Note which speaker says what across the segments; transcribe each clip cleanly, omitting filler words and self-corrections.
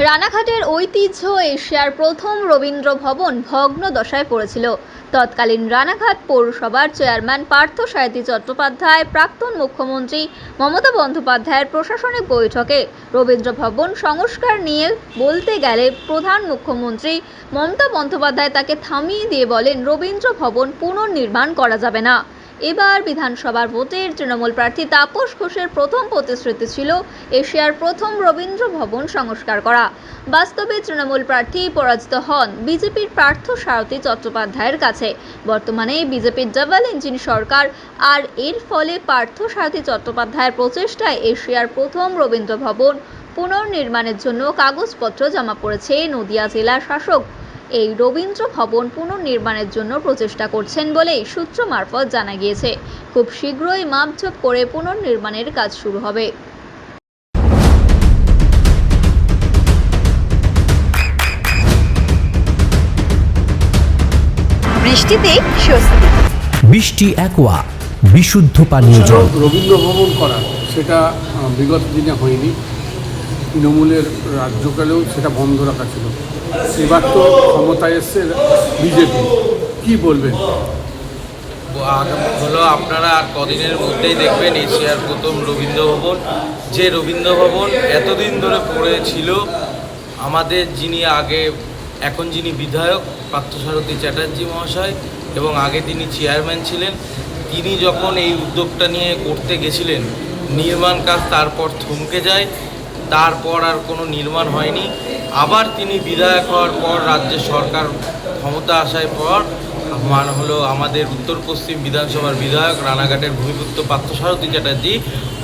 Speaker 1: রানাঘাটের ঐতিহ্য এশিয়ার প্রথম রবীন্দ্র ভবন ভগ্ন দশায় পড়েছিল। তৎকালীন রানাঘাট পৌরসভার চেয়ারম্যান পার্থসারথী চট্টোপাধ্যায় প্রাক্তন মুখ্যমন্ত্রী মমতা বন্দ্যোপাধ্যায়ের প্রশাসনিক বৈঠকে রবীন্দ্র ভবন সংস্কার নিয়ে বলতে গেলে প্রধান মুখ্যমন্ত্রী মমতা বন্দ্যোপাধ্যায় তাকে থামিয়ে দিয়ে বলেন, রবীন্দ্র ভবন পুনর্নির্মাণ করা যাবে না। এবার বিধানসভার ভোটের তৃণমূল প্রার্থী তাপস ঘোষের প্রথম প্রতিশ্রুতি ছিল এশিয়ার প্রথম রবীন্দ্র ভবন সংস্কার করা। বাস্তবে তৃণমূল প্রার্থী পরাজিত হন বিজেপির পার্থসারথী চট্টোপাধ্যায়ের কাছে। বর্তমানে বিজেপির ডাবল ইঞ্জিন সরকার, আর এর ফলে পার্থসারথী চট্টোপাধ্যায়ের প্রচেষ্টায় এশিয়ার প্রথম রবীন্দ্র ভবন পুনর্নির্মাণের জন্য কাগজপত্র জমা পড়েছে নদিয়া জেলার শাসক। এই রবীন্দ্র ভবন পুনর্নির্মাণের জন্য প্রচেষ্টা করছেন বলেই সূত্র মারফত জানা গিয়েছে। খুব শীঘ্রই মাপঝোপ করে পুনর্নির্মাণের কাজ শুরু হবে।
Speaker 2: বৃষ্টিতে স্বস্তি।
Speaker 3: বৃষ্টি অ্যাকোয়া বিশুদ্ধ পানীয় জল।
Speaker 4: রবীন্দ্র ভবন করা সেটা বিগত দিনে হয়নি। তৃণমূলের রাজ্যকালেও সেটা বন্ধ রাখা ছিল। এবার তো ক্ষমতায় এসছে বিজেপি, কি বলবেন?
Speaker 5: হলো আপনারা আর কদিনের মধ্যেই দেখবেন এশিয়ার প্রথম রবীন্দ্র ভবন। যে রবীন্দ্র ভবন এতদিন ধরে পড়েছিল, আমাদের এখন যিনি বিধায়ক পার্থসারথী চ্যাটার্জি মহাশয় এবং আগে তিনি চেয়ারম্যান ছিলেন, তিনি যখন এই উদ্যোগটা নিয়ে করতে গেছিলেন, নির্মাণ কাজ তারপর থমকে যায়। তারপর আর কোনো নির্মাণ হয়নি। আবার তিনি বিধায়ক হওয়ার পর রাজ্যের সরকার ক্ষমতা আসার পর হলো আমাদের উত্তর পশ্চিম বিধানসভার বিধায়ক রানাঘাটের ভূমিপুত্র পার্থসারথী চ্যাটার্জি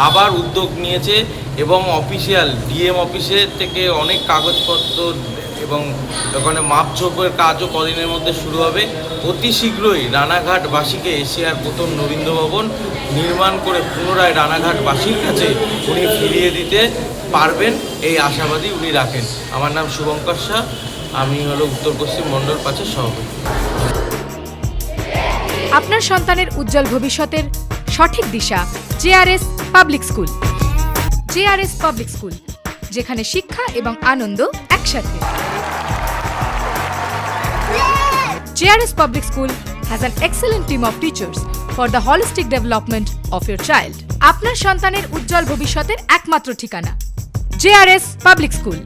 Speaker 5: আবার উদ্যোগ নিয়েছে এবং অফিসিয়াল ডিএম অফিসের থেকে অনেক কাগজপত্র এবং ওখানে মাপঝোপের কাজও কদিনের মধ্যে শুরু হবে। অতি শীঘ্রই রানাঘাটবাসীকে এশিয়ার প্রথম রবীন্দ্র ভবন নির্মাণ করে পুনরায় রানাঘাটবাসীর কাছে উনি ফিরিয়ে দিতে পারবেন, এই আশাবাদী উনি রাখেন। আমার নাম শুভঙ্কর শাহ, আমি হলো উত্তর পশ্চিম মণ্ডল 5-এর সভাপতি।
Speaker 2: আপনার সন্তানের উজ্জ্বল ভবিষ্যতের সঠিক দিশা JRS public school. JRS public school, যেখানে শিক্ষা এবং আনন্দ একসাথে। JRS public school has an excellent team of teachers for the holistic development of your child. আপনার সন্তানের উজ্জ্বল ভবিষ্যতের একমাত্র ঠিকানা জেআরএস পাবলিক স্কুল।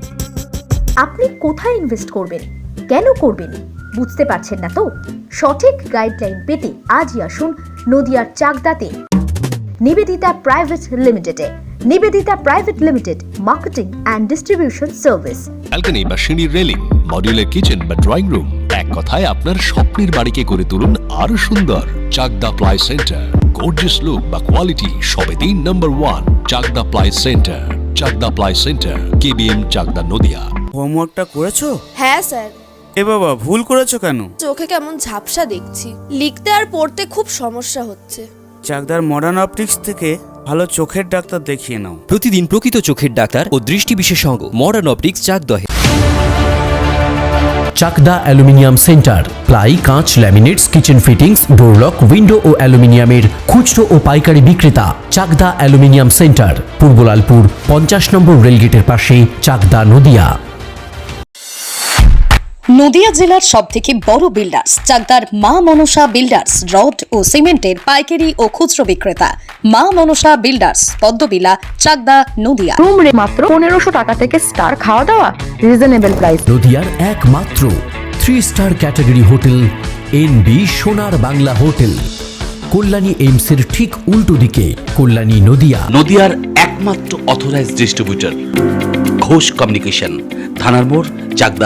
Speaker 6: আপনি কোথায় ইনভেস্ট করবেন, কেন করবেন, বুঝতে পারছেন না তো? সঠিক গাইডলাইন পেতে আজই আসুন নদিয়ার চাকদাতে নিবেদিতা প্রাইভেট লিমিটেডে। Nivedita private limited, marketing and distribution service.
Speaker 7: Balcony বা সিঁড়ির রেলিং, মডিউলার কিচেন বা ড্রয়িং রুম, এক কথায় আপনার স্বপ্নের বাড়িকে করে তুলুন আরো সুন্দর। Chakdah ply centre, gorgeous look বা কোয়ালিটি সবেতেই number 1। Chakdah ply centre, Chakdah ply centre, KBM Chakdah Nadia.
Speaker 8: হোমওয়ার্কটা করেছো?
Speaker 9: হ্যাঁ স্যার।
Speaker 8: এ বাবা, ভুল করেছো কেন?
Speaker 9: চোখে কেমন ঝাপসা দেখছি, লিখতে আর পড়তে খুব সমস্যা হচ্ছে।
Speaker 8: চাকদার মডার্ন অপটিক্স থেকে ভালো চোখের ডাক্তার দেখিয়ে নাও।
Speaker 3: প্রতিদিন প্রকৃত চোখের ডাক্তার ও দৃষ্টি বিশেষজ্ঞ মডার্ন অপটিক্স চাকদহে। চাকদা অ্যালুমিনিয়াম সেন্টার, প্লাই, কাঁচ, laminates, kitchen fittings, door lock, window ও অ্যালুমিনিয়ামের খুচরো ও পাইকারি বিক্রেতা। চাকদা অ্যালুমিনিয়াম সেন্টার, পূর্বলালপুর 50 নম্বর রেলগেটের পাশে, চাকদা নদিয়া।
Speaker 10: নদিয়া জেলার সবথেকে বড় বিল্ডার্স চাকদার মা মনসা বিল্ডার্স, রড ও সিমেন্টের পাইকারি ও খুচরো বিক্রেতা। Maa Manasa builders, Padmabila, Chakdah Nadia.
Speaker 6: Room rate মাত্র 1500 টাকা থেকে স্টার, খাওয়া দাওয়া রিজনেবল প্রাইস।
Speaker 3: নদিয়ার একমাত্র 3 স্টার ক্যাটাগরি হোটেল এনবি সোনার বাংলা হোটেল, কল্যাণী এইমসের ঠিক উল্টো দিকে, কল্যাণী নদিয়া।
Speaker 11: নদিয়ার একমাত্র অথরাইজড ডিস্ট্রিবিউটর ঘোষ কমিউনিকেশন, থানার মোড়, চাকদা।